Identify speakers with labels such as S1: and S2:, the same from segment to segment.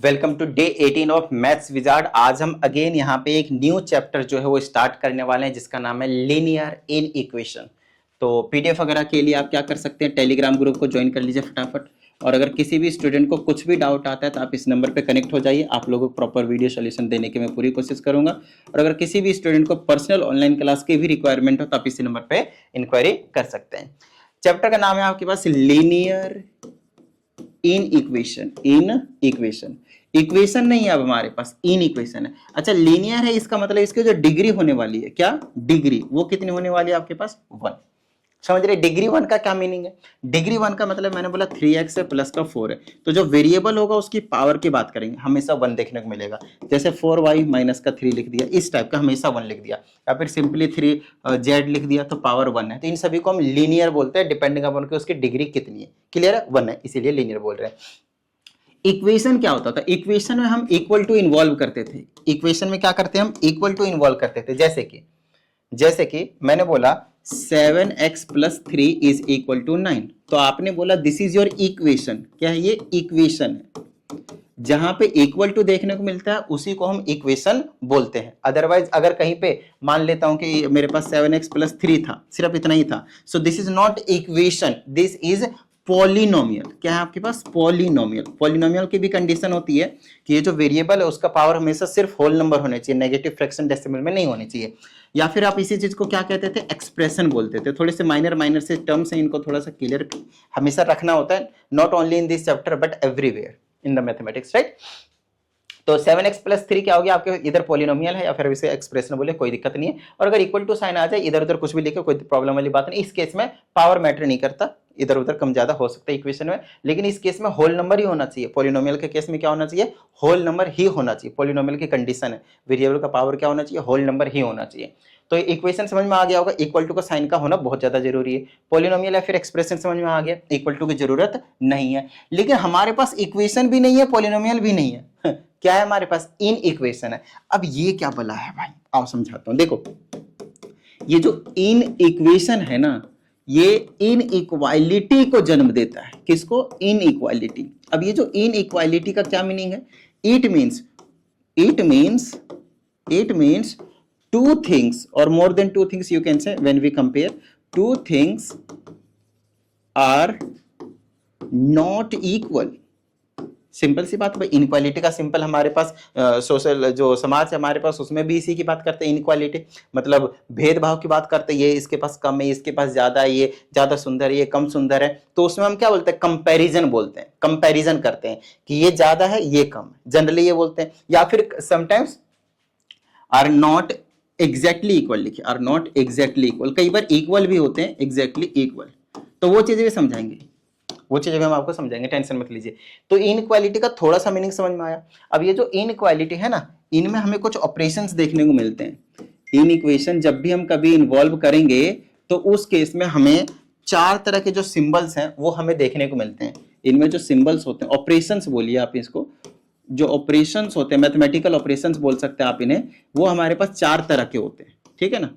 S1: Welcome to day 18 of maths wizard. आज हम again यहाँ पे एक न्यू चैप्टर जो है वो स्टार्ट करने वाले हैं जिसका नाम है लीनियर इन इक्वेशन। तो पीडीएफ वगैरह के लिए आप क्या कर सकते हैं, टेलीग्राम ग्रुप को ज्वाइन कर लीजिए फटाफट। और अगर किसी भी स्टूडेंट को कुछ भी डाउट आता है तो आप इस नंबर पे कनेक्ट हो जाइए, आप लोगों को प्रॉपर वीडियो सोल्यूशन देने की मैं पूरी कोशिश करूंगा। और अगर किसी भी स्टूडेंट को पर्सनल ऑनलाइन क्लास की भी रिक्वायरमेंट हो तो आप इसी नंबर पे इंक्वायरी कर सकते हैं। चैप्टर का नाम है आपके पास लीनियर इन इक्वेशन। इक्वेशन नहीं है अब हमारे पास, इन इक्वेशन है। अच्छा, लीनियर है इसका मतलब इसकी जो डिग्री होने वाली है, क्या डिग्री, वो कितनी होने वाली है आपके पास 1। समझ रहे डिग्री 1 का क्या मीनिंग है? डिग्री 1 का मतलब मैंने बोला 3x है प्लस का 4 है, तो जो वेरिएबल होगा उसकी पावर की बात करेंगे हमेशा 1 देखने को मिलेगा। जैसे 4y माइनस का 3 लिख दिया, इस टाइप का हमेशा 1 लिख दिया, या फिर सिंपली 3z लिख दिया तो पावर 1 है। तो इन सभी को हम लीनियर बोलते हैं डिपेंडिंग अपॉन कि उसकी डिग्री कितनी है। क्लियर है? 1 है, इसीलिए लीनियर बोल रहे हैं। इक्वेशन क्या होता था? इक्वेशन में हम इक्वल टू इन्वॉल्व करते थे। इक्वेशन में क्या करते हैं हम? इक्वल टू इन्वॉल्व करते थे। जैसे कि मैंने बोला 7x plus 3 is equal to 9, तो आपने बोला दिस इज योर इक्वेशन। क्या है ये? इक्वेशन है। जहां पे इक्वल टू देखने को मिलता है उसी को हम इक्वेशन बोलते हैं। अदरवाइज अगर कहीं पे मान लेता हूं कि मेरे पास 7x प्लस 3 था, सिर्फ इतना ही था, so this is not equation, this is polynomial. क्या है आपके पास? पॉलिनोमियल। पॉलिनोमियल की भी कंडीशन होती है कि ये जो वेरिएबल है उसका पावर हमेशा सिर्फ होल नंबर होने चाहिए, नेगेटिव फ्रैक्शन डेसिमल में नहीं होनी चाहिए। या फिर आप इसी चीज को क्या कहते थे? एक्सप्रेशन बोलते थे। थोड़े से माइनर से टर्म्स हैं, इनको थोड़ा सा क्लियर हमेशा रखना होता है, not only in this chapter but everywhere in the mathematics, right. तो 7x प्लस 3 क्या हो गया आपके? इधर पॉलिनोमियल है या फिर इसे एक्सप्रेशन बोले, कोई दिक्कत नहीं है। और अगर इक्वल टू साइन आ जाए इधर उधर कुछ भी लिखे, कोई प्रॉब्लम वाली बात नहीं। इस केस में पावर मैटर नहीं करता, इधर उधर कम ज्यादा हो सकता है इक्वेशन में, लेकिन इस केस में होल नंबर ही होना चाहिए। पॉलिनोमियल के केस में क्या होना चाहिए? होल नंबर ही होना चाहिए। पॉलिनोमियल की कंडीशन है, वेरिएबल का पावर क्या होना चाहिए? होल नंबर ही होना चाहिए। तो इक्वेशन समझ में आ गया होगा, इक्वल टू का साइन का होना बहुत ज्यादा जरूरी है। पॉलिनोमियल या फिर एक्सप्रेशन समझ में आ गया, इक्वल टू की जरूरत नहीं है। लेकिन हमारे पास इक्वेशन भी नहीं है, पॉलिनोमियल भी नहीं है। क्या है हमारे पास? इन इक्वेशन है। अब ये क्या बोला है भाई, आओ समझाता हूं। देखो, ये जो इन इक्वेशन है ना, ये इन इक्वालिटी को जन्म देता है। किसको? इन इक्वालिटी। अब ये जो इन इक्वालिटी का क्या मीनिंग है? It means two things or more than two things, you can say, when we compare two things are not equal। Simple सी बात भाई, इनक्वालिटी का सिंपल हमारे पास सोशल जो समाज है हमारे पास, उसमें भी इसी की बात करते हैं। इनक्वालिटी मतलब भेदभाव की बात करते हैं। ये इसके पास कम है, इसके पास ज्यादा है, ये ज्यादा सुंदर है, ये कम सुंदर है। तो उसमें हम क्या बोलते हैं? कंपैरिजन बोलते हैं। कंपैरिजन करते हैं कि ये ज्यादा है, ये कम है, जनरली ये बोलते हैं। या फिर sometimes are not exactly equal लिखिए, आर नॉट एग्जैक्टली इक्वल। कई बार इक्वल भी होते हैं, एग्जैक्टली इक्वल। तो वो चीजें भी समझाएंगे, वो चीजें भी हम आपको समझाएंगे, टेंशन मत लीजिए। तो इनक्वालिटी का थोड़ा सा मीनिंग समझ में आया। अब ये जो इनक्वालिटी है ना, इनमें हमें कुछ ऑपरेशंस देखने को मिलते हैं। इन इक्वेशन जब भी हम कभी इन्वॉल्व करेंगे तो उस केस में हमें 4 तरह के जो सिंबल्स हैं वो हमें देखने को मिलते हैं। इनमें जो सिंबल्स होते हैं, ऑपरेशंस बोलिए आप इसको, जो ऑपरेशंस होते हैं, मैथमेटिकल ऑपरेशंस बोल सकते हैं आप इन्हें, वो हमारे पास 4 तरह के होते हैं। ठीक है ना?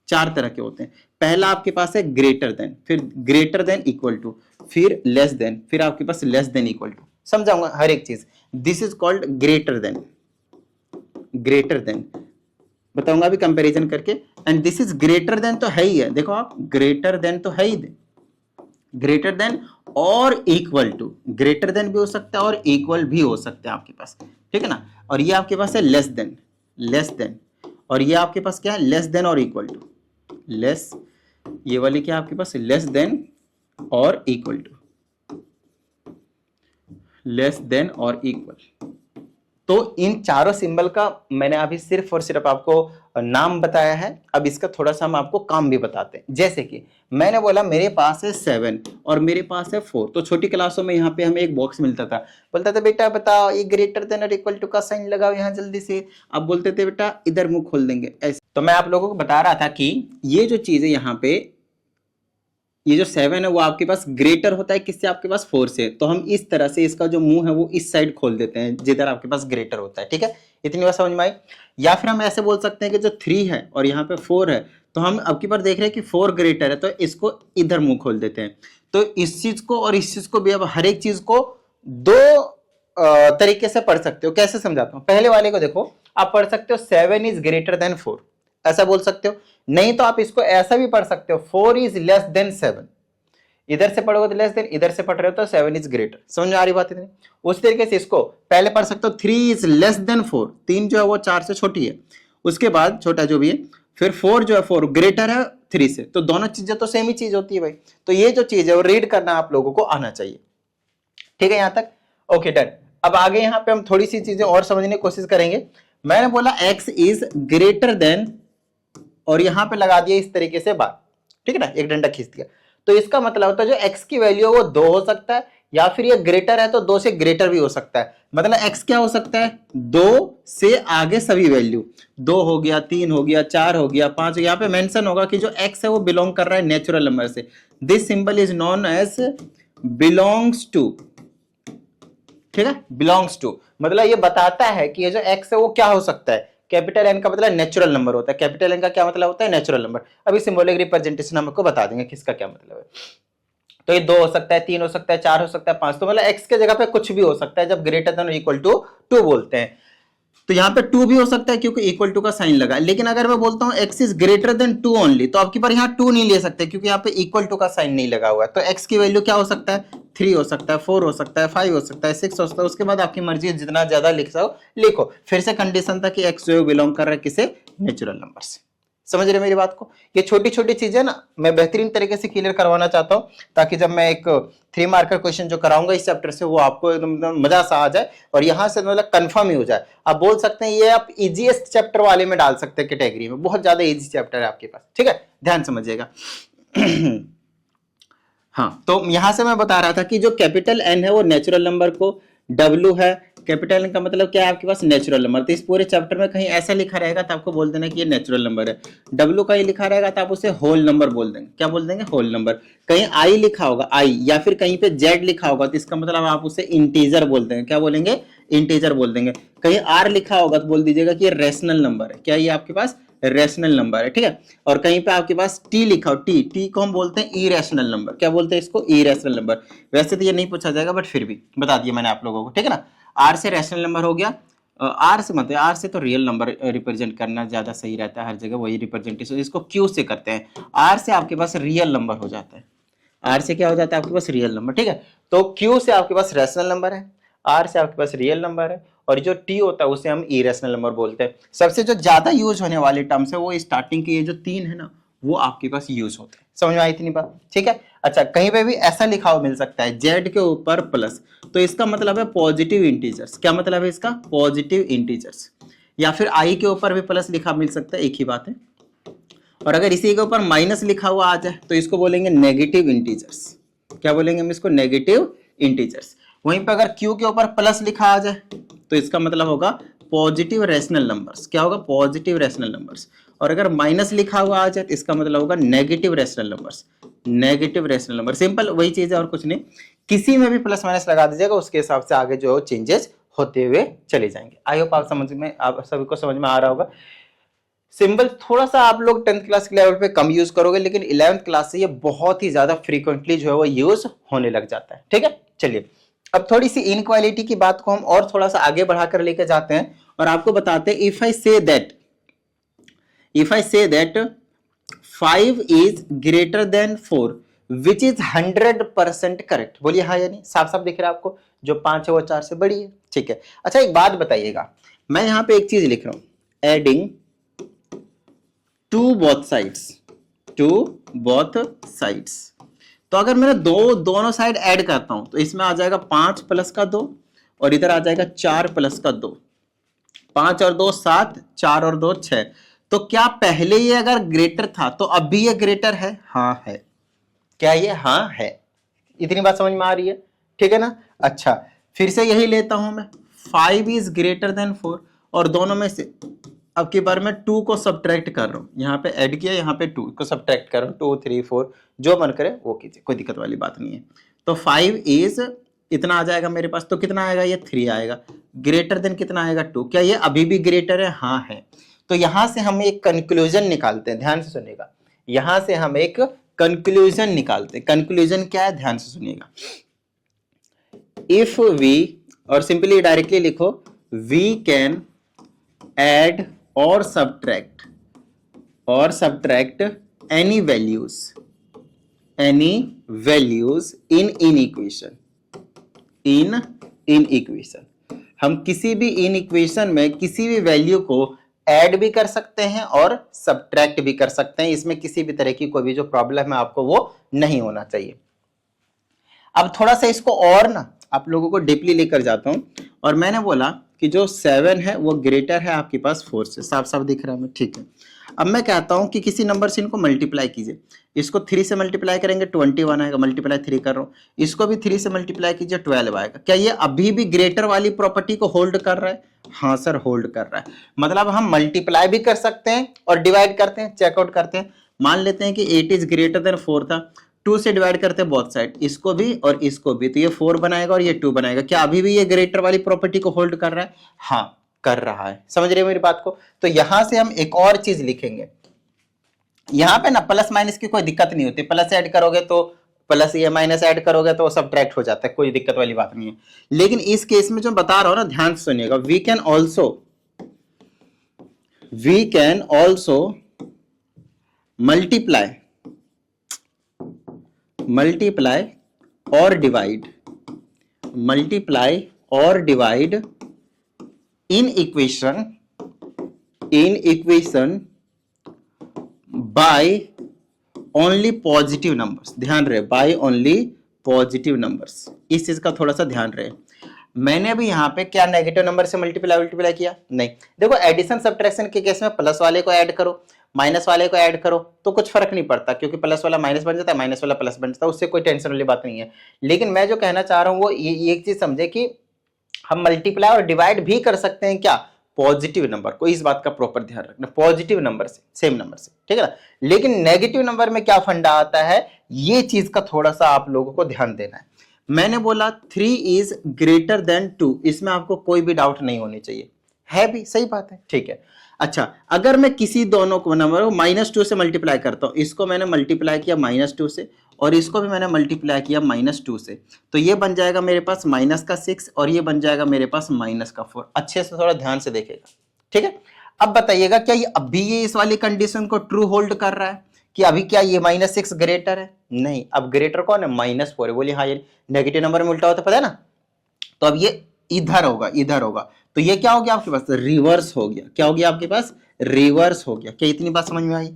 S1: 4 तरह के होते हैं। पहला आपके पास है ग्रेटर देन, फिर ग्रेटर देन इक्वल टू, फिर लेस देन, फिर आपके पास लेस देन इक्वल टू। समझाऊंगा हर एक चीज। This is called greater than बताऊंगा अभी कंपैरिजन करके। And this is greater than तो है ही है, देखो आप, ग्रेटर देन तो है ही, ग्रेटर देन और इक्वल टू। ग्रेटर देन भी हो सकता है और इक्वल भी हो सकता है आपके पास। ठीक है ना? और ये आपके पास है लेस देन, और ये आपके पास क्या है? लेस देन और इक्वल टू। लेस, ये वाली क्या आपके पास? लेस देन और इक्वल टू, लेस देन और इक्वल। तो इन चारों सिंबल का मैंने अभी सिर्फ और सिर्फ आपको नाम बताया है। अब इसका थोड़ा सा हम आपको काम भी बताते हैं। जैसे कि मैंने बोला मेरे पास है 7 और मेरे पास है 4। तो छोटी क्लासों में यहाँ पे हमें एक बॉक्स मिलता था, बोलता था बेटा बताओ ये ग्रेटर देन और इक्वल टू का साइन लगाओ यहाँ जल्दी से। अब बोलते थे बेटा इधर मुंह खोल देंगे ऐसे। तो मैं आप लोगों को बता रहा था कि ये जो चीज है यहाँ पे, ये जो 7 है वो आपके पास ग्रेटर होता है किससे? आपके पास 4 से। तो हम इस तरह से इसका जो मुंह है वो इस साइड खोल देते हैं जिधर आपके पास ग्रेटर होता है। ठीक है, इतनी बात समझ में आई। या फिर हम ऐसे बोल सकते हैं कि जो 3 है और यहाँ पे 4 है, तो हम अब की बार देख रहे हैं कि 4 ग्रेटर है तो इसको इधर मुंह खोल देते हैं। तो इस चीज को और इस चीज को भी अब हर एक चीज को दो तरीके से पढ़ सकते हो। कैसे समझाता हूं, पहले वाले को देखो, आप पढ़ सकते हो 7 इज ग्रेटर देन 4, ऐसा बोल सकते हो। नहीं तो आप इसको ऐसा भी पढ़ सकते हो, 4 इज लेस देन 7। इधर से पढ़ोगे तो लेस देन, इधर से पढ़ रहे हो तो 7 इज ग्रेटर। समझ में आ रही बात इतनी? उस तरीके से इसको पहले पढ़ सकते हो 3 इज लेस देन 4, 3 जो है वो 4 से छोटी है, उसके बाद छोटा जो भी है, फिर 4 जो है 4 ग्रेटर है 3 से। तो दोनों चीजें तो सेम ही चीज होती है भाई। तो ये जो चीज है वो रीड करना आप लोगों को आना चाहिए। ठीक है यहां तक? Okay done. अब आगे यहां पे हम थोड़ी सी चीजें और समझने की कोशिश करेंगे। मैंने बोला x इज ग्रेटर देन, और यहां पे लगा दिया इस तरीके से बात, ठीक है ना, एक डंडा खींच दिया। तो इसका मतलब होता है जो x की वैल्यू है वो 2 हो सकता है, या फिर ये ग्रेटर है तो 2 से ग्रेटर भी हो सकता है। मतलब x क्या हो सकता है, 2 से आगे सभी वैल्यू, 2 हो गया, 3 हो गया, 4 हो गया, 5। यहाँ पे मेंशन होगा कि जो x है वो बिलोंग कर रहा है नेचुरल नंबर से। This symbol is known as belongs to, ठीक है, बिलोंग्स टू मतलब ये बताता है कि ये जो x है वो क्या हो सकता है। कैपिटल N का मतलब नेचुरल नंबर होता है, कैपिटल N का क्या मतलब होता है, नेचुरल नंबर। अभी सिंबॉलिक रिप्रेजेंटेशन हमको बता देंगे किसका क्या मतलब है। तो ये 2 हो सकता है, 3 हो सकता है, 4 हो सकता है, 5। तो मतलब x के जगह पे कुछ भी हो सकता है जब ग्रेटर देन इक्वल टू 2 बोलते हैं। तो यहाँ पे 2 भी हो सकता है क्योंकि इक्वल टू का साइन लगा। लेकिन अगर मैं बोलता हूँ x is greater than 2 only, तो आपकी बार यहाँ 2 नहीं ले सकते क्योंकि यहाँ पे इक्वल टू का साइन नहीं लगा हुआ है। तो x की वैल्यू क्या हो सकता है, 3 हो सकता है, 4 हो सकता है, 5 हो सकता है, 6 हो सकता है। उसके बाद आपकी मर्जी है जितना ज्यादा लिख सको लिखो। फिर से कंडीशन था कि x जो बिलोंग कर रहा है किसे, नेचुरल नंबर से। समझ रहे मेरी बात को? ये छोटी छोटी चीजें ना मैं बेहतरीन तरीके से क्लियर करवाना चाहता हूं, ताकि जब मैं एक 3 मार्कर क्वेश्चन जो कराऊंगा इस चैप्टर से वो आपको एकदम मजा सा आ जाए और यहां से मतलब कंफर्म ही हो जाए। आप बोल सकते हैं ये आप इजीएस्ट चैप्टर वाले में डाल सकते हैं कैटेगरी में, बहुत ज्यादा इजी चैप्टर है आपके पास। ठीक है, ध्यान समझिएगा। हाँ, तो यहां से मैं बता रहा था कि जो कैपिटल N है वो नेचुरल नंबर को, W है, कैपिटल N का मतलब क्या है आपके पास, नेचुरल नंबर। तो इस पूरे चैप्टर में कहीं ऐसा लिखा रहेगा तो आपको बोल देना कि ये नेचुरल नंबर है। W का ये लिखा रहेगा तो आप उसे होल नंबर बोल देंगे। क्या बोल देंगे, होल नंबर। कहीं I लिखा होगा, I, या फिर कहीं पे Z लिखा होगा तो इसका मतलब आप उसे इंटीजर बोल देंगे। क्या बोलेंगे, इंटीजर बोल देंगे। कहीं R लिखा होगा तो बोल दीजिएगा कि ये रेशनल नंबर है। क्या ये आपके पास रेशनल नंबर है, ठीक है। और कहीं पे आपके पास टी लिखा हो, टी को हम बोलते हैं इरेशनल नंबर। क्या बोलते हैं इसको, इरेशनल नंबर। वैसे तो ये नहीं पूछा जाएगा बट फिर भी बता दिया मैंने आप लोगों को, ठीक है ना। आर से रेशनल नंबर हो गया, आर से मतलब आर से तो रियल नंबर रिप्रेजेंट करना ज्यादा सही रहता है, हर जगह वही रिप्रेजेंटेशन। इसको क्यू से करते हैं, आर से आपके पास रियल नंबर हो जाता है। आर से क्या हो जाता है आपके पास, रियल नंबर, ठीक है। तो क्यू से आपके पास रेशनल नंबर है, आर से आपके पास रियल नंबर है, और जो टी होता है उसे हम इरेशनल नंबर बोलते हैं। सबसे जो ज्यादा यूज होने वाले टर्म्स है वो स्टार्टिंग के ये जो 3 है ना वो आपके पास यूज होते हैं। समझ में आई इतनी बात, ठीक है। अच्छा, कहीं पे भी ऐसा लिखा हुआ मिल सकता है जेड के ऊपर प्लस, तो इसका मतलब है पॉजिटिव इंटीजर्स। क्या मतलब है इसका, पॉजिटिव इंटीजर्स। या फिर आई के ऊपर भी प्लस लिखा मिल सकता है, एक ही बात है। और अगर इसी के ऊपर माइनस लिखा हुआ आ जाए तो इसको बोलेंगे नेगेटिव इंटीजर्स। क्या बोलेंगे हम इसको, नेगेटिव इंटीजर्स। वहीं पर अगर क्यू के ऊपर प्लस लिखा आ जाए तो इसका मतलब होगा पॉजिटिव रेशनल नंबर्स। क्या होगा, पॉजिटिव रेशनल नंबर्स। और अगर माइनस लिखा हुआ आ जाए तो इसका मतलब होगा negative rational numbers. Negative rational number, simple वही चीज है और कुछ नहीं। किसी में भी प्लस माइनस लगा दीजिएगा, उसके हिसाब से आगे जो चेंजेस होते हुए चले जाएंगे। आई होप आप समझ में, आप सभी को समझ में आ रहा होगा। सिंबल थोड़ा सा आप लोग 10th क्लास के लेवल पे कम यूज करोगे, लेकिन 11th क्लास से ये बहुत ही ज्यादा फ्रीक्वेंटली जो है वो यूज होने लग जाता है, ठीक है। चलिए, अब थोड़ी सी इनक्वालिटी की बात को हम और थोड़ा सा आगे बढ़ाकर लेके जाते हैं और आपको बताते हैं if I say that 5 is greater than 4 which is 100% correct. बोलिए हाँ या नहीं, साफ साफ दिख रहा है आपको, जो 5 है वो 4 से बड़ी है, ठीक है। अच्छा, एक बात बताइएगा, मैं यहां पे एक चीज लिख रहा हूं, एडिंग टू बोथ साइड्स। तो अगर मैं दोनों साइड ऐड करता हूं तो इसमें आ जाएगा 5 प्लस का 2 और इधर आ जाएगा 4 प्लस का 2। 5 और 2 7, 4 और 2 6। तो क्या पहले ये अगर ग्रेटर था तो अब भी ये ग्रेटर है, हाँ है। क्या ये, हाँ है। इतनी बात समझ में आ रही है, ठीक है ना। अच्छा, फिर से यही लेता हूं मैं, 5 इज ग्रेटर देन 4 और दोनों में से अब की बार मैं 2 को सब्ट्रैक्ट कर रहा हूं। यहाँ पे ऐड किया, यहाँ पे 2 को सब्ट्रैक्ट कर रहा हूं। 2 3 4 जो मन करे वो कीजिए, कोई दिक्कत वाली बात नहीं है। तो 5 इज इतना आ जाएगा मेरे पास, तो कितना आएगा, ये 3 आएगा। ग्रेटर देन कितना आएगा, 2। क्या ये अभी भी ग्रेटर है, हाँ है। तो यहां से हम एक कंक्लूजन निकालते हैं, ध्यान से सुनिएगा। यहां से हम एक कंक्लूजन निकालते हैं। कंक्लूजन क्या है, ध्यान से सुनिएगा। इफ वी, और सिंपली डायरेक्टली लिखो, वी कैन ऐड और subtract any values in equation. हम किसी भी इन इक्वेशन में किसी भी वैल्यू को ऐड भी कर सकते हैं और सब्ट्रैक्ट भी कर सकते हैं। इसमें किसी भी तरह की कोई भी जो प्रॉब्लम है आपको वो नहीं होना चाहिए। अब थोड़ा सा इसको और ना आप लोगों को डीपली लेकर जाता हूं, और मैंने बोला कि जो 7 है वो ग्रेटर है आपके पास 4 से, साफ साफ दिख रहा है हमें, ठीक है। अब मैं कहता हूं कि किसी नंबर से इनको मल्टीप्लाई कीजिए। इसको 3 से मल्टीप्लाई करेंगे 21 आएगा, मल्टीप्लाई 3 कर रहा हूं। इसको भी 3 से मल्टीप्लाई कीजिए 12 आएगा। क्या ये अभी भी ग्रेटर वाली प्रॉपर्टी को होल्ड कर रहा है? हाँ सर, होल्ड कर रहा है। मतलब हम मल्टीप्लाई भी कर सकते हैं और डिवाइड करते हैं, चेकआउट करते हैं। मान लेते हैं कि 8 इज ग्रेटर देन 4 था, 2 से डिवाइड करते हैं बोथ साइड, इसको भी और इसको भी, तो ये 4 बनाएगा और ये 2 बनाएगा। क्या अभी भी ये ग्रेटर वाली प्रॉपर्टी को होल्ड कर रहा है? हाँ, कर रहा है। समझ रहे हो मेरी बात को? तो यहां से हम एक और चीज लिखेंगे। यहां पे ना प्लस माइनस की कोई दिक्कत नहीं होती, प्लस ऐड करोगे तो प्लस, ये माइनस ऐड करोगे तो सब्ट्रैक्ट हो जाता है, कोई दिक्कत वाली बात नहीं है। लेकिन इस केस में जो बता रहा हूं ना, ध्यान से सुनिएगा, वी कैन ऑल्सो मल्टीप्लाई और divide in equation by only positive numbers. ध्यान रहे, बाय ओनली पॉजिटिव नंबर्स, इस चीज का थोड़ा सा ध्यान रहे। मैंने अभी यहाँ पे क्या नेगेटिव नंबर से मल्टीप्लाई किया? नहीं। देखो, एडिशन सब्ट्रैक्शन के केस में प्लस वाले को ऐड करो, माइनस वाले को ऐड करो तो कुछ फर्क नहीं पड़ता, क्योंकि प्लस वाला माइनस बन जाता है, माइनस वाला प्लस बन जाता है, उससे कोई टेंशन वाली बात नहीं है। लेकिन मैं जो कहना चाह रहा हूँ वो ये एक चीज समझे कि हम मल्टीप्लाई और डिवाइड भी कर सकते हैं, क्या? पॉजिटिव नंबर को। इस बात का प्रॉपर ध्यान रखना, पॉजिटिव नंबर से, सेम नंबर से, ठीक है ना। लेकिन नेगेटिव नंबर में क्या फंडा आता है, ये चीज का थोड़ा सा आप लोगों को ध्यान देना है। मैंने बोला 3 इज ग्रेटर देन 2, इसमें आपको कोई भी डाउट नहीं होनी चाहिए, है भी सही बात है, ठीक है। अच्छा, अगर मैं किसी दोनों को नंबर को -2 से मल्टीप्लाई करता हूं, इसको मैंने मल्टीप्लाई किया -2 से और इसको भी मैंने मल्टीप्लाई किया -2 से, तो ये बन जाएगा मेरे पास -6 और ये बन जाएगा मेरे पास -4। अच्छे से थोड़ा ध्यान से देखेगा, ठीक है। अब बताइएगा, क्या ये अभी ये इस वाली कंडीशन को ट्रू होल्ड कर रहा है कि अभी क्या ये -6 ग्रेटर है? नहीं, अब ग्रेटर कौन है? -4 है। बोलिए हाँ, ये नेगेटिव नंबर में उल्टा होता है, पता है ना। तो अब ये इधर होगा, तो ये क्या हो गया आपके पास? रिवर्स हो गया। क्या हो गया आपके पास? रिवर्स हो गया। क्या इतनी बात समझ में आई?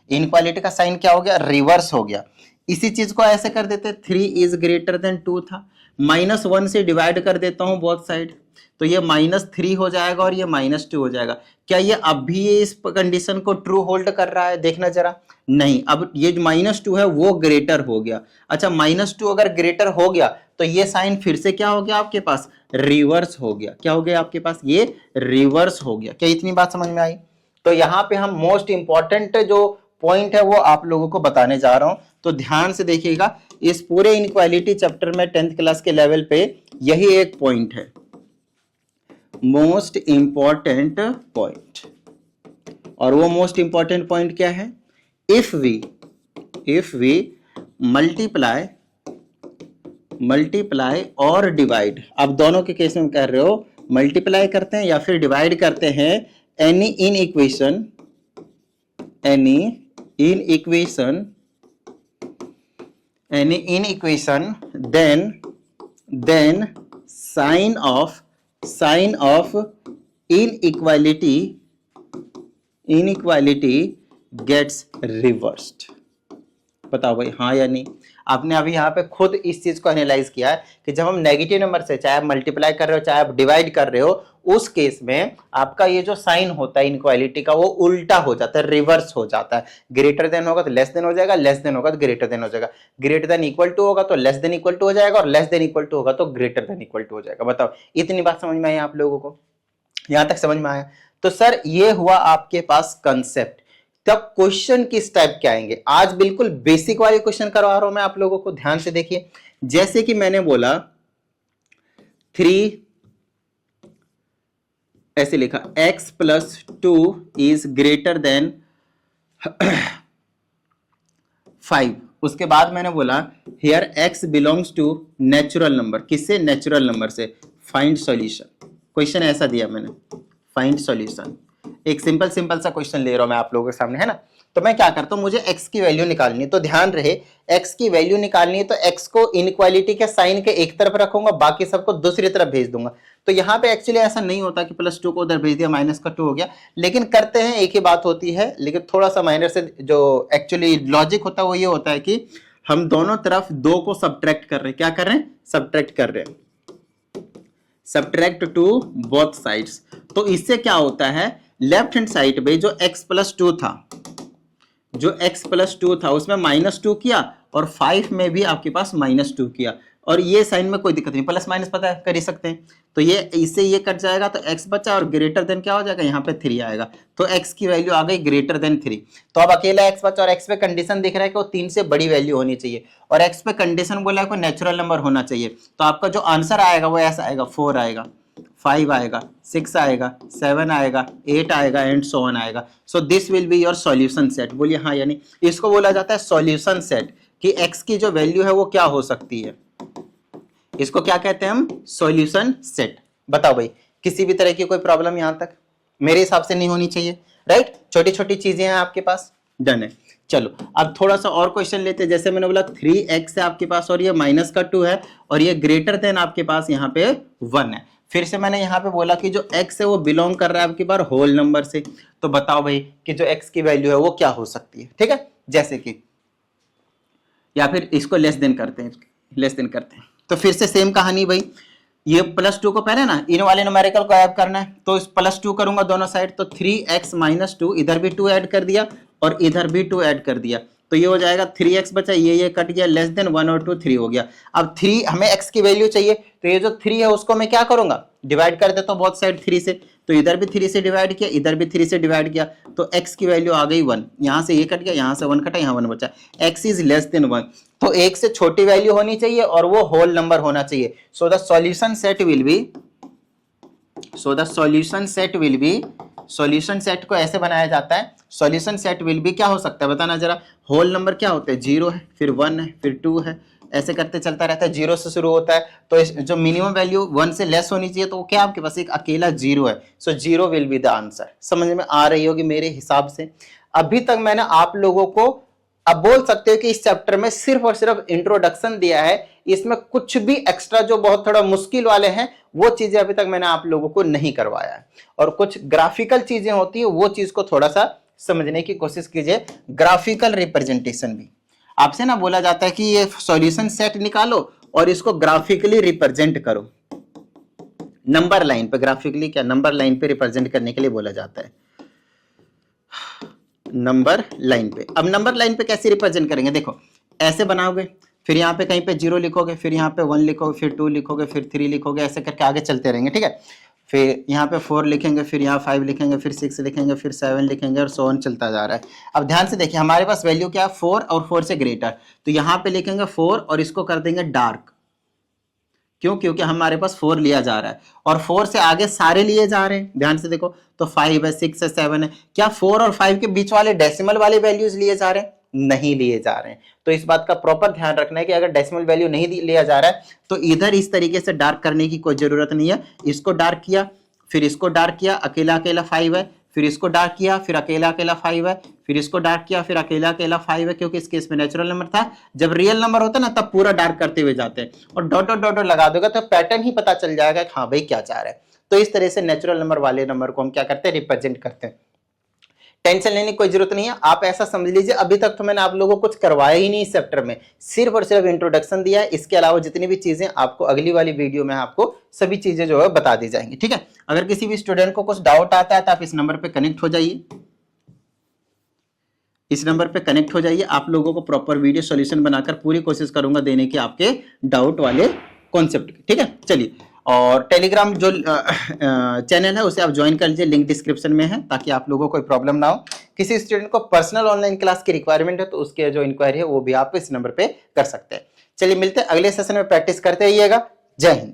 S1: इनक्वालिटी का साइन क्या हो गया? रिवर्स हो गया। इसी चीज को ऐसे कर देते, 3 इज ग्रेटर देन 2 था, -1 से डिवाइड कर देता हूं बोथ साइड, तो ये -3 हो जाएगा और ये -2 हो जाएगा। क्या ये अब भी ये इस कंडीशन को ट्रू होल्ड कर रहा है? देखना जरा। नहीं, अब ये जो -2 है वो ग्रेटर हो गया। अच्छा, -2 अगर ग्रेटर हो गया तो ये साइन फिर से क्या हो गया आपके पास? रिवर्स हो गया। क्या हो गया आपके पास? ये रिवर्स हो गया। क्या इतनी बात समझ में आई? तो यहां पे हम मोस्ट इंपॉर्टेंट जो पॉइंट है वो आप लोगों को बताने जा रहा हूं, तो ध्यान से देखिएगा। इस पूरे इनक्वालिटी चैप्टर में 10th क्लास के लेवल पे यही एक पॉइंट है, मोस्ट इंपॉर्टेंट पॉइंट। और वो मोस्ट इंपॉर्टेंट पॉइंट क्या है? इफ वी मल्टीप्लाई और डिवाइड, अब दोनों के केस में कह रहे हो मल्टीप्लाई करते हैं या फिर डिवाइड करते हैं any in equation then sign of inequality gets reversed। बताओ भाई, हाँ या नहीं? आपने अभी यहाँ पे खुद इस चीज को एनालाइज किया है कि जब हम नेगेटिव नंबर से, चाहे आप मल्टीप्लाई कर रहे हो चाहे आप डिवाइड कर रहे हो, उस केस में आपका ये जो साइन होता है इनक्वालिटी का वो उल्टा हो जाता है, रिवर्स हो जाता है। ग्रेटर देन होगा तो लेस देन हो जाएगा, लेस देन होगा तो ग्रेटर देन हो जाएगा, ग्रेटर देन इक्वल टू होगा तो लेस देन इक्वल टू हो जाएगा और लेस देन इक्वल टू होगा तो ग्रेटर देन इक्वल टू हो जाएगा। बताओ, इतनी बात समझ में आई आप लोगों को? यहां तक समझ में आया? तो सर ये हुआ आपके पास कंसेप्ट। तब क्वेश्चन किस टाइप के आएंगे? आज बिल्कुल बेसिक वाले क्वेश्चन करवा रहा हूं मैं आप लोगों को, ध्यान से देखिए। जैसे कि मैंने बोला 3, ऐसे लिखा x + 2 इज ग्रेटर देन 5, उसके बाद मैंने बोला here x belongs to natural number, किससे? नेचुरल नंबर से। फाइंड सॉल्यूशन, क्वेश्चन ऐसा दिया मैंने, फाइंड सॉल्यूशन। एक सिंपल सा क्वेश्चन ले रहा हूं मैं आप लोगों के सामने, है ना। तो मैं क्या करता हूं, मुझे x की वैल्यू निकालनी है, तो ध्यान रहे x की वैल्यू निकालनी है तो x को इनइक्वालिटी के साइन के एक तरफ रखूंगा, बाकी सबको दूसरी तरफ भेज दूंगा। तो यहाँ पे एक्चुअली ऐसा नहीं होता कि +2 को उधर भेज दिया -2 हो गया, लेकिन करते हैं एक ही बात होती है, लेकिन थोड़ा सा माइनर से जो एक्चुअली लॉजिक होता है वो ये होता है कि हम दोनों तरफ 2 को सब्ट्रैक्ट कर रहे हैं। क्या कर रहे हैं? सब्ट्रैक्ट कर रहे हैं, सब्ट्रैक्ट टू बोथ साइड्स। तो इससे क्या होता है, लेफ्ट हैंड साइड पे जो x+2 था, जो x+2 था उसमें -2 किया और 5 में भी आपके पास -2 किया, और ये साइन में कोई दिक्कत नहीं, प्लस माइनस पता है कर ही सकते हैं। तो ये इससे ये कट जाएगा तो x बचा और ग्रेटर देन क्या हो जाएगा, यहाँ पे 3 आएगा, तो x की वैल्यू आ गई ग्रेटर देन 3। तो अब अकेला x बचा और x पे कंडीशन दिख रहा है कि वो 3 से बड़ी वैल्यू होनी चाहिए, और x पे कंडीशन बोला है कोई नेचुरल नंबर होना चाहिए। तो आपका जो आंसर आएगा वो ऐसा आएगा, 4 आएगा, 5 आएगा, 6 आएगा, 7 आएगा, 8 आएगा एंड सो ऑन आएगा। So this will be your solution set. बोलिए हाँ यानी इसको बोला जाता है सॉल्यूशन सेट, कि x की जो वैल्यू है वो क्या हो सकती है, इसको क्या कहते हैं हम, सॉल्यूशन सेट। बताओ भाई, किसी भी तरह की कोई प्रॉब्लम यहां तक मेरे हिसाब से नहीं होनी चाहिए, राइट। छोटी छोटी चीजें हैं आपके पास, डन है। चलो अब थोड़ा सा और क्वेश्चन लेते हैं। जैसे मैंने बोला 3x है आपके पास और ये -2 है और ये ग्रेटर देन आपके पास यहाँ पे 1 है। फिर से मैंने यहाँ पे बोला कि जो x है वो बिलोंग कर रहा है आपके पास होल नंबर से। तो बताओ भाई कि जो x की वैल्यू है वो क्या हो सकती है, ठीक है। जैसे कि या फिर इसको लेस देन करते हैं, लेस देन करते हैं। तो फिर से सेम कहानी भाई, ये +2 को पहले ना इन वाले न्यूमेरिकल को ऐड करना है, तो इस +2 करूंगा दोनों साइड, तो 3x - 2, इधर भी 2 ऐड कर दिया और इधर भी 2 ऐड कर दिया, तो ये हो जाएगा 3x बचा, ये कट गया, लेस देन 1 और 2 3 हो गया। अब 3 हमें x की वैल्यू चाहिए, तो ये जो 3 है उसको मैं क्या करूंगा, डिवाइड कर देता हूं बोथ साइड 3 से। तो इधर भी 3 से डिवाइड किया, इधर भी 3 से डिवाइड किया, तो x की वैल्यू आ गई 1। यहां से ये कट गया, यहां से 1 कटा, यहां 1 बचा, x इज लेस देन 1। तो 1 से छोटी वैल्यू होनी चाहिए और वो होल नंबर होना चाहिए। So the solution set will be, solution set को ऐसे बनाया जाता है, सॉल्यूशन सेट विल बी क्या हो सकता है बताना जरा। होल नंबर क्या होते हैं, 0 है, फिर 1 है, फिर 2 है, ऐसे करते चलता रहता है, 0 से शुरू होता है। तो जो मिनिमम वैल्यू 1 से लेस होनी चाहिए, तो वो क्या आपके पास एक अकेला 0 है। सो 0 विल बी द आंसर। समझ में आ रही होगी मेरे हिसाब से। अभी तक मैंने आप लोगों को, अब बोल सकते हो कि इस चैप्टर में सिर्फ और सिर्फ इंट्रोडक्शन दिया है, इसमें कुछ भी एक्स्ट्रा जो बहुत थोड़ा मुश्किल वाले हैं वो चीजें अभी तक मैंने आप लोगों को नहीं करवाया है। और कुछ ग्राफिकल चीजें होती है वो चीज को थोड़ा सा समझने की कोशिश कीजिए। ग्राफिकल रिप्रेजेंटेशन भी आपसे ना बोला जाता है कि ये सॉल्यूशन सेट निकालो और इसको ग्राफिकली रिप्रेजेंट करो, नंबर लाइन पे, ग्राफिकली क्या, नंबर लाइन पे रिप्रेजेंट करने के लिए बोला जाता है, नंबर लाइन पे। अब नंबर लाइन पे कैसे रिप्रेजेंट करेंगे, देखो ऐसे बनाओगे, फिर यहाँ पे कहीं पे 0 लिखोगे, फिर यहाँ पे 1 लिखोगे, फिर 2 लिखोगे, फिर 3 लिखोगे, ऐसे करके आगे चलते रहेंगे, ठीक है। फिर यहाँ पे 4 लिखेंगे, फिर यहाँ 5 लिखेंगे, फिर 6 लिखेंगे, फिर 7 लिखेंगे और सो ऑन चलता जा रहा है। अब ध्यान से देखिए हमारे पास वैल्यू क्या है, 4 और 4 से ग्रेटर, तो यहाँ पे लिखेंगे 4 और इसको कर देंगे डार्क। क्यों? क्योंकि हमारे पास 4 लिया जा रहा है और 4 से आगे सारे लिए जा रहे हैं। ध्यान से देखो, तो 5 है, 6 है, 7 है, क्या 4 और 5 के बीच वाले डेसिमल वाले वैल्यूज लिए जा रहे हैं? नहीं लिए जा रहे हैं। तो इस बात का प्रॉपर ध्यान रखना है कि अगर डेसिमल वैल्यू नहीं लिया जा रहा है तो इधर इस तरीके से डार्क करने की कोई जरूरत नहीं है। इसको डार्क किया, फिर इसको डार्क किया, अकेला अकेला 5 है, फिर इसको डार्क किया, फिर अकेला अकेला 5 है, फिर इसको डार्क किया, फिर अकेला अकेला 5 है, क्योंकि इस केस में नेचुरल नंबर था। जब रियल नंबर होता है ना तब पूरा डार्क करते हुए जाते हैं, और डॉट डॉट डॉट लगा दोगे तो पैटर्न ही पता चल जाएगा कि हाँ भाई क्या चाह रहा है। तो इस तरह से नेचुरल नंबर वाले नंबर को हम क्या करते हैं, रिप्रेजेंट करते हैं। टेंशन लेने की कोई जरूरत नहीं है, आप ऐसा समझ लीजिए अभी तक तो मैंने आप लोगों को कुछ करवाया ही नहीं इस चैप्टर में, सिर्फ और सिर्फ इंट्रोडक्शन दिया है। इसके अलावा जितनी भी चीजें आपको अगली वाली वीडियो में आपको सभी चीजें जो है बता दी जाएंगी, ठीक है। अगर किसी भी स्टूडेंट को कुछ डाउट आता है तो आप इस नंबर पे कनेक्ट हो जाइए, इस नंबर पे कनेक्ट हो जाइए। आप लोगों को प्रॉपर वीडियो सॉल्यूशन बनाकर पूरी कोशिश करूंगा देने की आपके डाउट वाले कॉन्सेप्ट की, ठीक है। चलिए, और टेलीग्राम जो चैनल है उसे आप ज्वाइन कर लीजिए, लिंक डिस्क्रिप्शन में है, ताकि आप लोगों को कोई प्रॉब्लम ना हो। किसी स्टूडेंट को पर्सनल ऑनलाइन क्लास की रिक्वायरमेंट है तो उसके जो इंक्वायरी है वो भी आप इस नंबर पे कर सकते हैं। चलिए मिलते हैं अगले सेशन में, प्रैक्टिस करते रहिएगा। जय हिंद।